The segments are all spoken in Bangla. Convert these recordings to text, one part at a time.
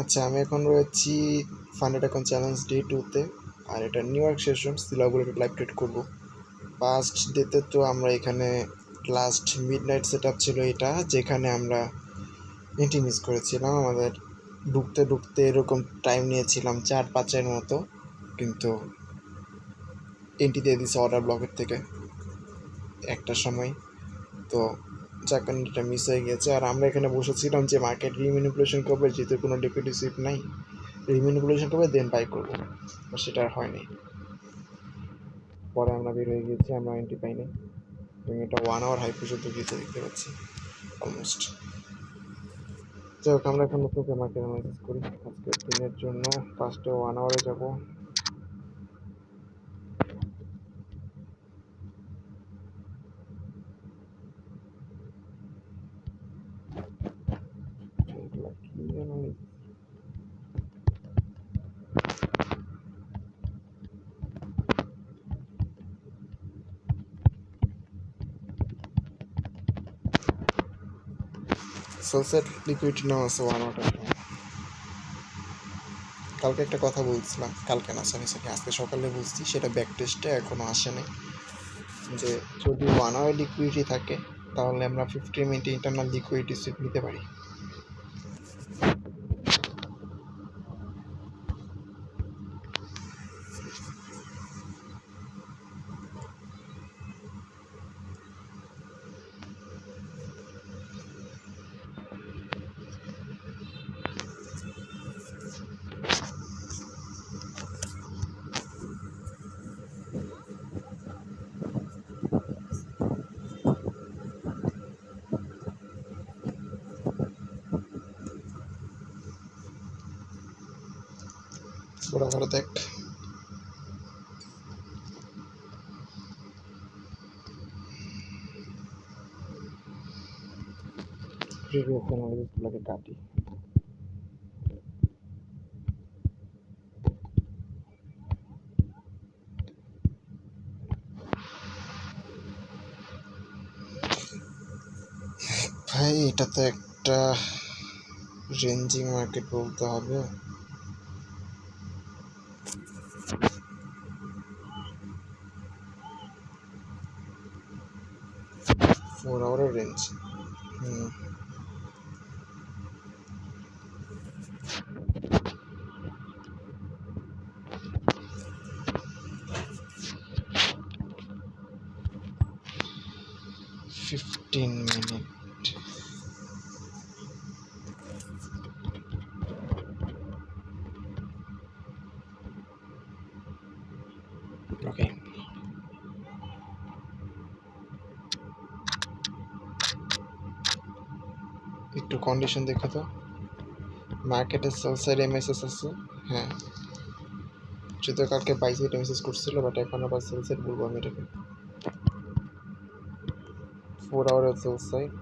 আচ্ছা, আমি এখন রয়েছি ফান্ডেড অ্যাকাউন্ট চ্যালেঞ্জ ডে 2-তে। আর এটা new York session সিলাবল live trade করবো। ফার্স্ট ডেতে তো আমরা এখানে last mid night set up ছিল এটা, যেখানে আমরা এন্ট্রি মিস করেছিলাম। আমাদের ঢুকতে ঢুকতে এরকম টাইম নিয়েছিলাম 4-5-এর মতো, কিন্তু এন্ট্রি দিয়ে দিছে অর্ডার ব্লকের থেকে একটার সময়। তো যার কারণে এটা মিস হয়ে গেছে। আর আমরা এখানে বসেছিলাম যে মার্কেট রিম্যানিপুলেশন করবে, যেহেতু কোনো ডেপুটি সুইপ নাই, রিম্যানিপুলেশন করবে দেন বাই করবো, সেটা আর হয়নি। পরে আমরা বের হয়ে গিয়েছি, আমরা এন্ট্রি পাইনি এবং এটা 1 আওয়ার হাই পর্যন্ত গিয়েছে দেখতে পাচ্ছি অলমোস্ট। যাই হোক, আমরা এখন নতুন মার্কেট অ্যানালাইসিস করি আজকের দিনের জন্য। ফার্স্টে 1 আওয়ারে যাবো। সানসেট লিকুইডিটি নাও আছে 1 আওয়ার। কালকে একটা কথা বলছিলাম, কালকে না সরি আজকে সকালে বলছি, সেটা ব্যাক টেস্টে এখনও আসেনি, যে যদি 1 আওয়ার লিকুইডিটি থাকে তাহলে আমরা 50 মিনিটে ইন্টারনাল লিকুইডিটি সুইপ নিতে পারি। বড় বড় দেখ, প্রিভিয়াস অ্যানালিসিসগুলোকে কাটি। ভাই এটা তো একটা রেঞ্জিং মার্কেট বলতে হবে। 4 আওয়ারের রেঞ্জ। হুম, ফিফটিন মিনিট। ওকে, একটু কন্ডিশন দেখো তো। মার্কেটের সেল সাইড এমএসএস আছে, হ্যাঁ, যদিও কালকে বাই সাইড এমএসএস করছিল, বাট এখন আবার সেল সাইড বলবো আমি এটাকে। 4 আওয়ারের সেল সাইড,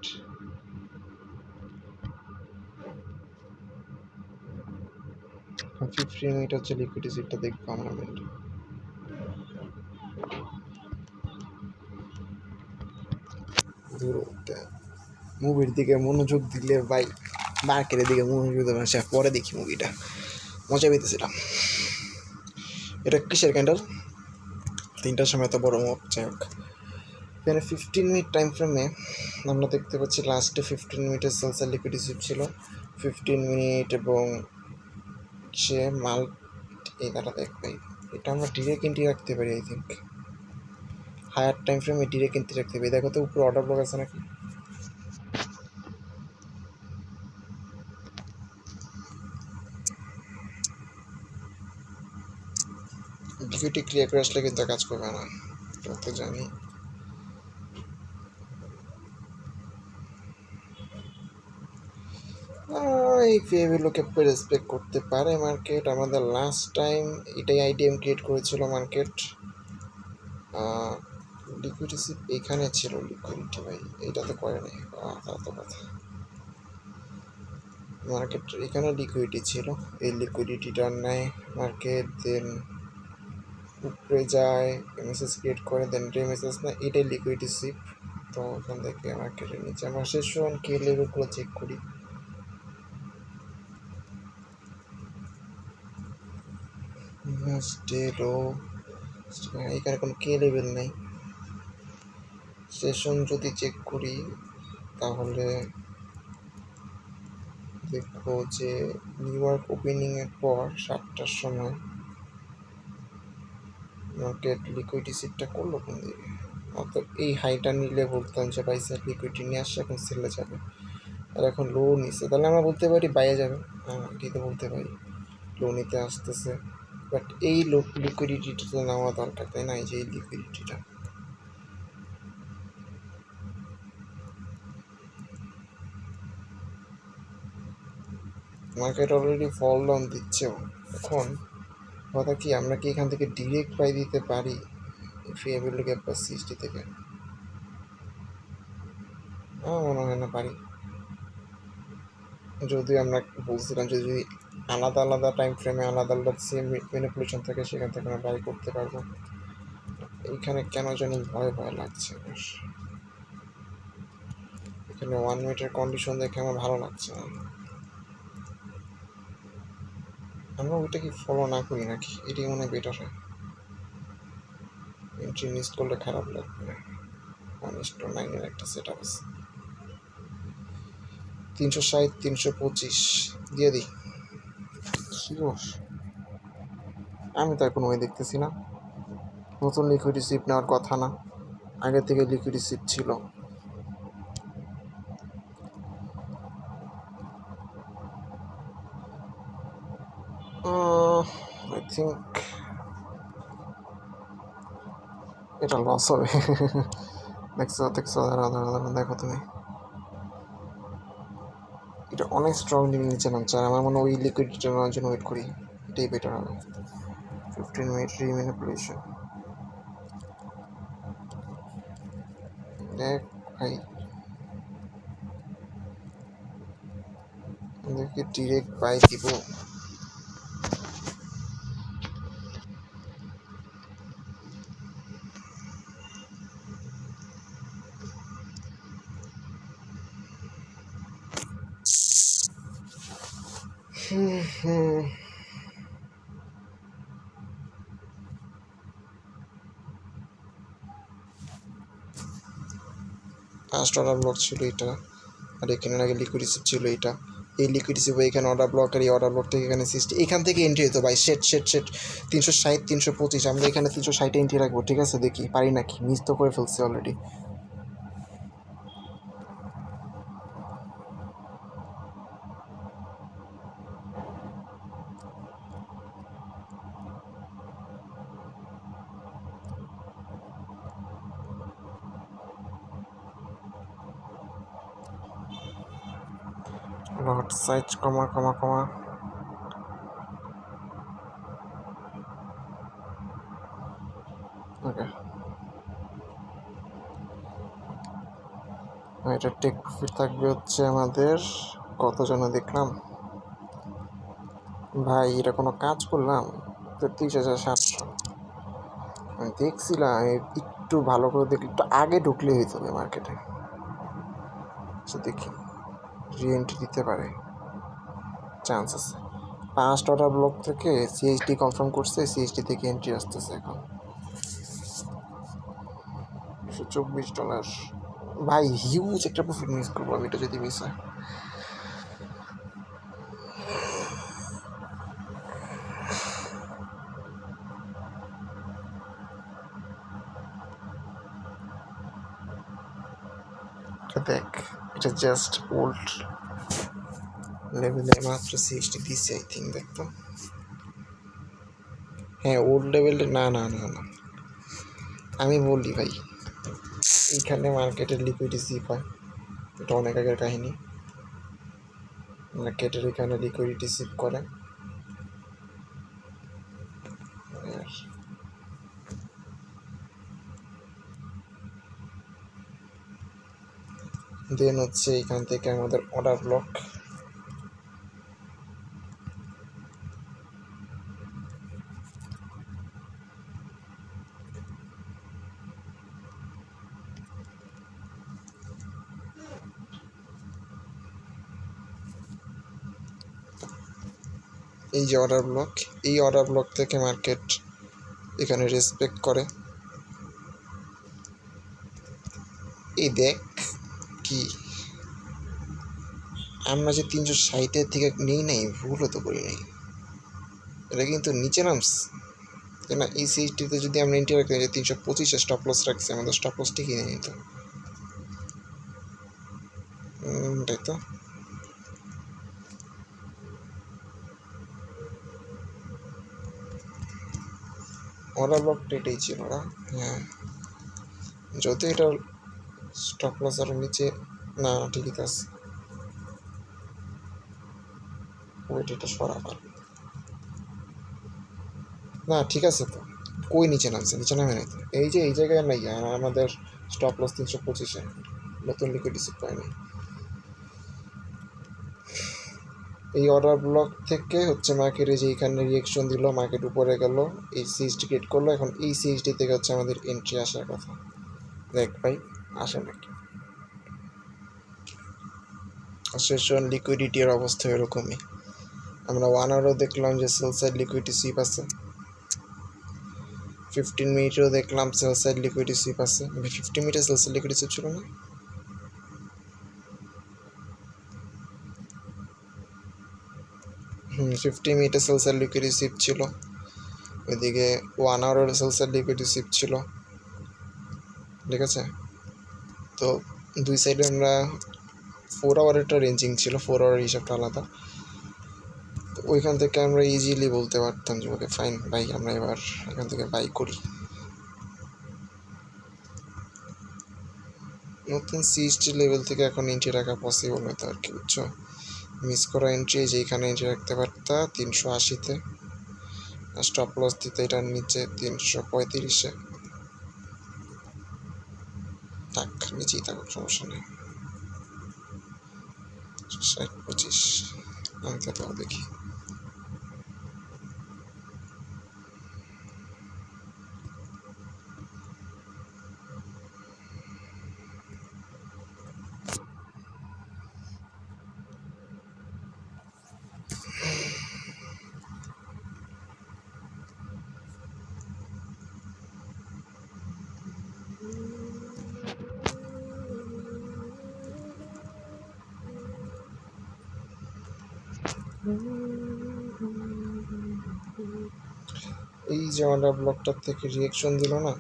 15 মিনিট হচ্ছে লিকুইডিটি সুইপটা দেখবো আমরা। মুভির দিকে মনোযোগ দিলে ভাই মার্কেটের দিকে মনোযোগ দেবে না, পরে দেখি মুভিটা, মজা পেতেছিলাম। এটা কিসের ক্যান্ডেল? 3টার সময় এত বড় মুখ। যাই হোক, এখানে 15 মিনিট টাইম ফ্রেমে আমরা দেখতে পাচ্ছি লাস্টে 15 মিনিটের সেলসের লিকুইডিটি সুইপ ছিল 15 মিনিট, এবং সে মাল এই দ্বারা দেখবে। এটা আমরা ডিরেক্ট এন্ট্রি রাখতে পারি, আই থিঙ্ক হায়ার টাইম ফ্রেমে ডিরেক্ট এন্ট্রি রাখতে পারি। দেখো তো উপরে অর্ডার ব্লক আছে নাকি। লিকুইডিটি ক্লিয়ার করে আসলে কিন্তু কাজ করবে না, তো জানি। এই ফেভিলোকে রেসপেক্ট করতে পারে মার্কেট। আমাদের লাস্ট টাইম এটাই আইডিএম ক্রিয়েট করেছিল মার্কেট। লিকুইডিটি এখানে ছিল, লিকুইডিটি ভাই এইটাতে করে নাই, তো কথা। মার্কেট এখানে লিকুইডিটি ছিল, এই লিকুইডিটিটা নেয় মার্কেট, দেন উপরে যায়, এমএসএস ক্রিয়েট করে, দেন এমএসএস না, এটাই লিকুইডিটি সিপ। তো ওখান থেকে মার্কেটের নিচে আমরা শেষ কে লেভেলগুলো চেক করি। ডে লো, এখানে কোনো কে লেভেল নেই। সেশন যদি চেক করি তাহলে দেখবো যে নিউ ইয়র্ক ওপেনিংয়ের পর 7টার সময় মার্কেট লিকুইডিটিটা করলো কোন দিকে। অর্থাৎ এই হাইটা নিলে বলতাম যে বাইসের লিকুইডিটি নিয়ে আসছে, এখন সেলে যাবে। আর এখন লো নিচ্ছে, তাহলে আমরা বলতে পারি বাইরে যাবে। হ্যাঁ, এটাই বলতে পারি লো নিতে আসতেছে। বাট এই লিকুইডিটিটা তো নেওয়া দরকার, তাই না? এই যে এই লিকুইডিটিটা মার্কেট অলরেডি ফল ডাউন দিচ্ছেও। এখন কথা কি, আমরা কি এখান থেকে ডিরেক্ট বাই দিতে পারি ফেয়ারভ্যালু গ্যাপ বা সিএসটি থেকে? আমার মনে হয় না পারি। যদি আমরা বলছিলাম যদি আলাদা আলাদা টাইম ফ্রেমে আলাদা আলাদা সেম ম্যানিপুলেশন থাকে, সেখান থেকে আমরা বাই করতে পারবো। এইখানে কেন জানি ভয় ভয় লাগছে বেশ। এখানে 1 মিনিটের কন্ডিশন দেখে আমার ভালো লাগছে না। আমরা ওইটা কি ফলো না করি নাকি? এটাই মনে হয় বেটার হয়। এন্ট্রি মিস করলে খারাপ লাগবে। 1:9 এর একটা সেট আপ আছে। 360, 325 দিয়ে দিই। শিওর? আমি তো এখন ওই দেখতেছি না। নতুন লিকুইড রিসিপ্ট নেওয়ার কথা না, আগে থেকে লিকুইড রিসিপ্ট ছিল। আই থিঙ্ক এটা লস হবে। দেখছো দেখছো, দেখো তুমি, এটা অনেক স্ট্রংলি নিচে নামছে। আর আমার মনে হয় ওই লিকুইডিটি নেওয়ার জন্য ওয়েট করি, এটাই বেটার হবে। 15 মিনিট রিম্যানিপুলেশন। দেখ ভাই, আমাদেরকে ডিরেক্ট বাই দিব। ফার্স্ট অর্ডার ব্লক ছিল এটা, আর এখানে আগে লিকুইড রিসিপ্ট ছিল এটা। এই লিকুইড রিসিপ্ট এখানে অর্ডার ব্লক, আর এই অর্ডার ব্লক থেকে এখানে সিস্টেম, এখান থেকে এন্ট্রি হতো ভাই। সেট 360, 325, আমরা এখানে 360 এন্ট্রি রাখবো। ঠিক আছে, দেখি পারি নাকি। মিস তো করে ফেলছি অলরেডি। লট সাইজ কমা কমা কমা। ওকে, এটা টেক প্রফিট থাকবে হচ্ছে আমাদের কত যেন দেখলাম ভাই, এটা কোনো কাজ করলাম? 33,700 আমি দেখছিলাম। একটু ভালো করে দেখলে, একটু আগে ঢুকলে হইতে হবে মার্কেটে। দেখি রি এন্ট্রি দিতে পারে, চান্স আছে। 5 অর্ডার ব্লক থেকে সিএইচডি কনফার্ম করছে, সিএইচডি থেকে এন্ট্রি আসতেছে এখন $124। ভাই হিউজ একটা প্রফিট মিস করবো আমি এটা যদি মিস হয়। দেখ, এটা জাস্ট ওল্ড লেভেলে মাত্র সিএইচডি দিচ্ছে আই থিঙ্ক। দেখতো, হ্যাঁ ওল্ড লেভেলে। না না না না, আমি বলি ভাই, এইখানে মার্কেটের লিকুইডিটি হয়, এটা অনেক আগের কাহিনী। মার্কেটের এখানে লিকুইডিটি সিপ করে, দেন হচ্ছে এখান থেকে আমাদের অর্ডার ব্লক। এই যে অর্ডার ব্লক, এই অর্ডার ব্লক থেকে মার্কেট এখানে রেসপেক্ট করে। এই দেখ কি আমরা যে 360-এর থেকে নেই নাই, ভুলও তো করি নাই, এটা কিন্তু নিচে নামস তাই না। এই সিএসটিতে যদি আমরা এন্ট্রি রাখতাম যে 325-এ স্টপ লস রাখছি, আমাদের স্টপ লস ঠিকই নিয়ে নিত, তাই তো। অর্ডার ব্লকটা এটাই ছিল না, হ্যাঁ, যদি এটা স্টপ লস আরও নিচে, না ঠিকই তো আছে, ওইটা এটা সরাবার, না ঠিক আছে তো। কই নিচে নামছে, নিচে নামে নাই তো, এই যে এই জায়গায় নাই, আর আমাদের স্টপ লস 325-এ, নতুন লিকুইডিটি পাই নাই। এই অর্ডার ব্লক থেকে হচ্ছে মার্কেট এই যে এখানে রিয়েকশন দিল, মার্কেট উপরে গেল, এই সিএসডি ক্রিয়েট করলো, এখন এই সিএসডি থেকে হচ্ছে আমাদের এন্ট্রি আসার কথা। দেখ ভাই আসে নাকি, সেশন লিকুইডিটির অবস্থা এরকমই। আমরা 1 আওয়ারও দেখলাম যে সেল সাইড লিকুইডিটি সুইপ আছে, 15 মিনিটেও দেখলাম সেল সাইড লিকুইডিটি সুইপ আছে। 15 মিনিটে সেল সাইড লিকুইডিটি সুইপ ছিল না, 15 মিনিটে সেল সাইড লিকুইডিটি সুইপ ছিল, ওইদিকে 1 আওয়ারের সেল সাইড লিকুইডিটি সুইপ ছিল, ঠিক আছে। তো দুই সাইডে আমরা 4 আওয়ারেরটা রেঞ্জিং ছিল, 4 আওয়ারের হিসাবটা আলাদা। তো ওইখান থেকে আমরা ইজিলি বলতে পারতাম যে ওকে ফাইন ভাই, আমরা এবার এখান থেকে বাই করি। নতুন সিএসটি লেভেল থেকে এখন এন্ট্রি রাখা পসিবল হতো আর কি, বুঝছো। মিস করা এন্ট্রি যেখানে এন্ট্রি রাখতে পারতা 380-তে, আর স্টপ লস দিতে এটার নিচে 335-এ, থাক নিচেই থাকুক সমস্যা নেই। 60-25 আনতে পারো দেখি। এই যে অর্ডার ব্লকটার থেকে রিয়েকশন দিল না,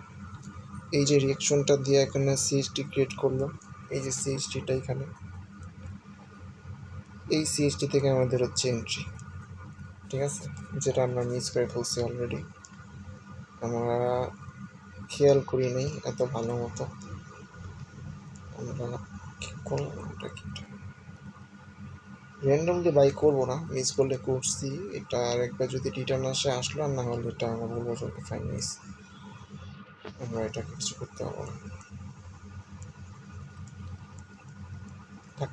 এই যে রিয়েকশনটা দিয়ে এখানে সিএসটি ক্রিয়েট করলো, এই যে সিএসটিটা এখানে, এই সিএসটি থেকে আমাদের হচ্ছে এন্ট্রি, ঠিক আছে, যেটা আমরা মিস করে ফেলছি অলরেডি, আমরা খেয়াল করি নাই এত ভালো মতো। আমরা কি করলাম, এটা কি র্যান্ডমলি বাই করবো না, মিস করলে করছি, এটা আরেকবার যদি রিটার্ন আসে আসলো, আর না হলে এটা আমরা বলবো যে ফাইন মিস, আমরা এটা কিছু করতে পারবো না, থাক।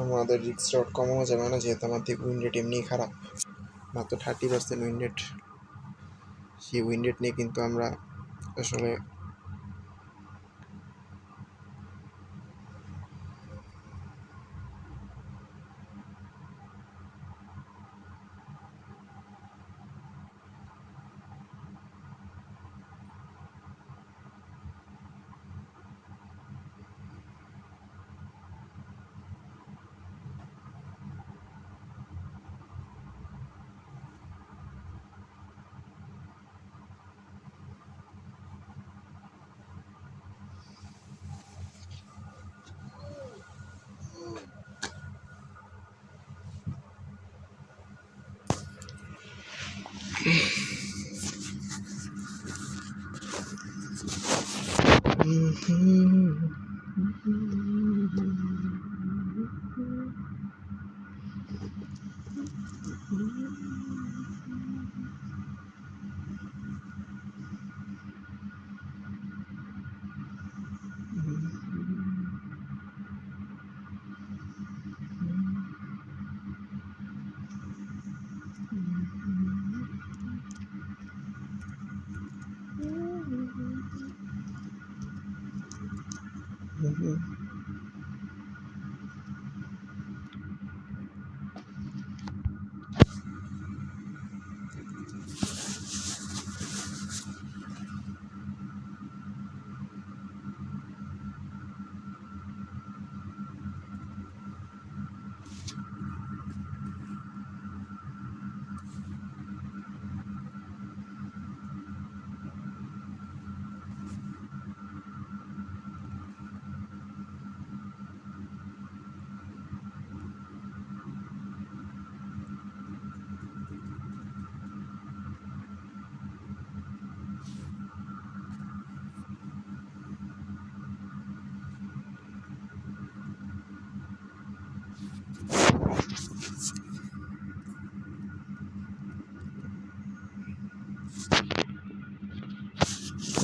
আমাদের রিস্ক রট কমও যাবে না, যেহেতু আমাদের উইন রেট এমনিই খারাপ, মাত্র 30% উইন রেট। সেই উইন রেট নিয়ে কিন্তু আমরা আসলে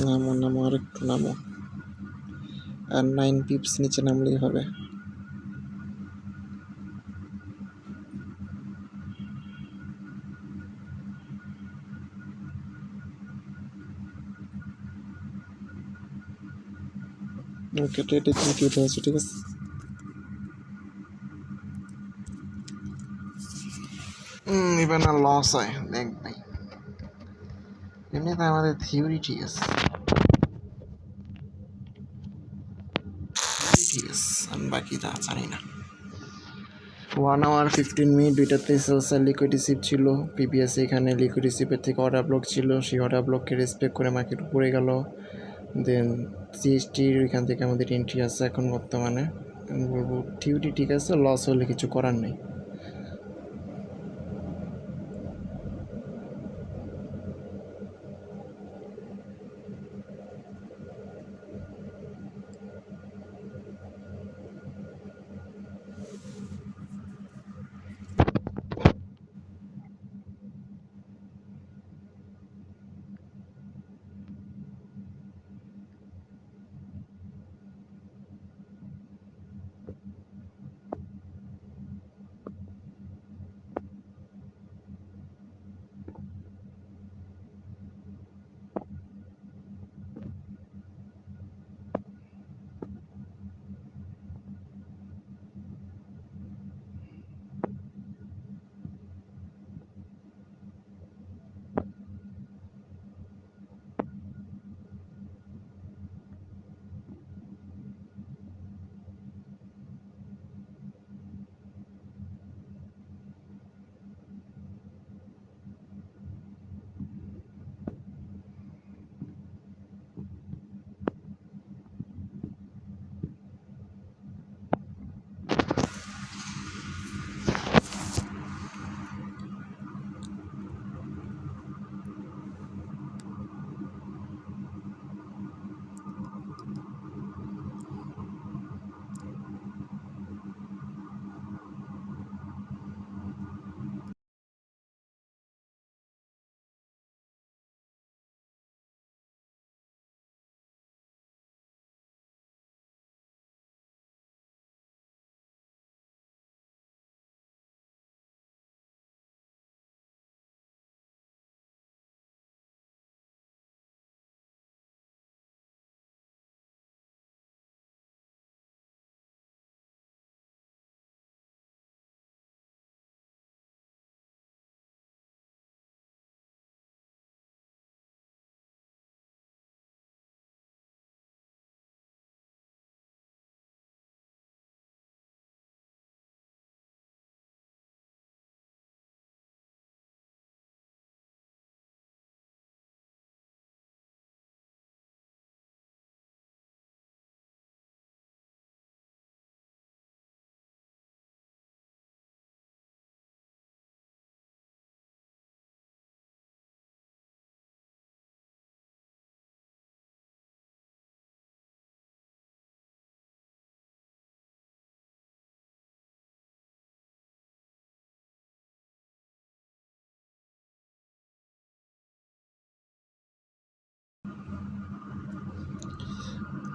নামো নামো, আর একটু নামো, আর 9 পিপস নিচে নামলেই হবে। ওকে, ট্রেডে 3 উঠে আছে, ঠিক আছে। এবার না লস হয়, দেখ ভাই, এমনিতে আমাদের থিওরি ঠিক আছে, ঠিক আছে, আমি বাকিটা জানি না। 1 hour 15 মিনিট দুইটাতে সেলসের লিকুইড রিসিভ ছিল। পিপিএস এখানে লিকুইড রিসিভের থেকে অর্ডার ব্লক ছিল, সেই অর্ডার ব্লককে রেসপেক্ট করে মার্কেট উপরে গেল। দেন সিএসটির এখান থেকে আমাদের এন্ট্রি আছে এখন বর্তমানে। আমি বলবো থিওরি ঠিক আছে, লস হলে কিছু করার নেই।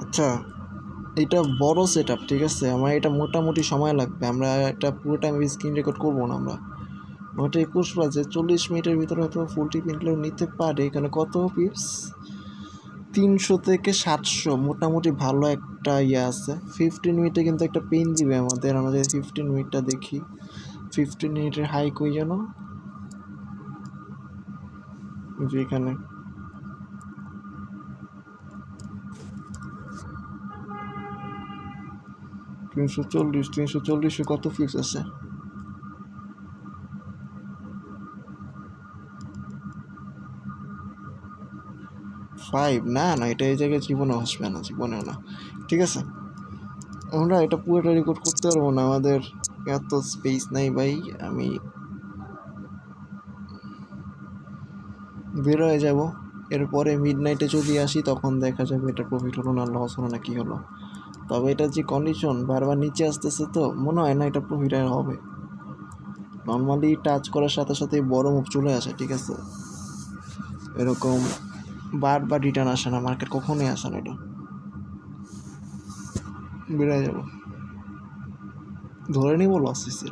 আচ্ছা, এটা বড় সেট আপ, ঠিক আছে, আমার এটা মোটামুটি সময় লাগবে, আমরা এটা পুরোটা আমি স্ক্রিন রেকর্ড করবো না। আমরা ওটা 21 বাজে, 40 মিনিটের ভিতরে হয়তো ফুল টিপ ইনক্লুড নিতে পারে। এখানে কত পিপস, 300 থেকে 700, মোটামুটি ভালো একটা ইয়ে আছে। 15 মিনিটে কিন্তু একটা পেন দিবে আমাদের। আমাদের 15 মিনিটটা দেখি, 15 মিনিটের হাই কই যেন, যে এখানে 340 কত পিপস আছে, 5। না না, এটা এই জায়গায় জীবনে আসবে না, জীবনেও না। ঠিক আছে, আমরা এটা পুরোটা রেকর্ড করতে পারবো না, আমাদের এত স্পেস নাই ভাই। আমি বের হয়ে যাব, এরপরে মিডনাইটে যদি আসি তখন দেখা যাবে এটা প্রফিট হলো না লস হলো না কী হলো। তবে এটা যে কন্ডিশন বারবার নিচে আসতেছে, তো মনে হয় না এটা প্রফিট হবে। নর্মালি টাচ করার সাথে সাথে বড় মুভ চলে আসে, ঠিক আছে, এরকম বারবার রিটার্ন আসে না, মার্কেট কখনোই আসে না, এটা বেড়ে যাব ধরে নিব লস হয়েছে।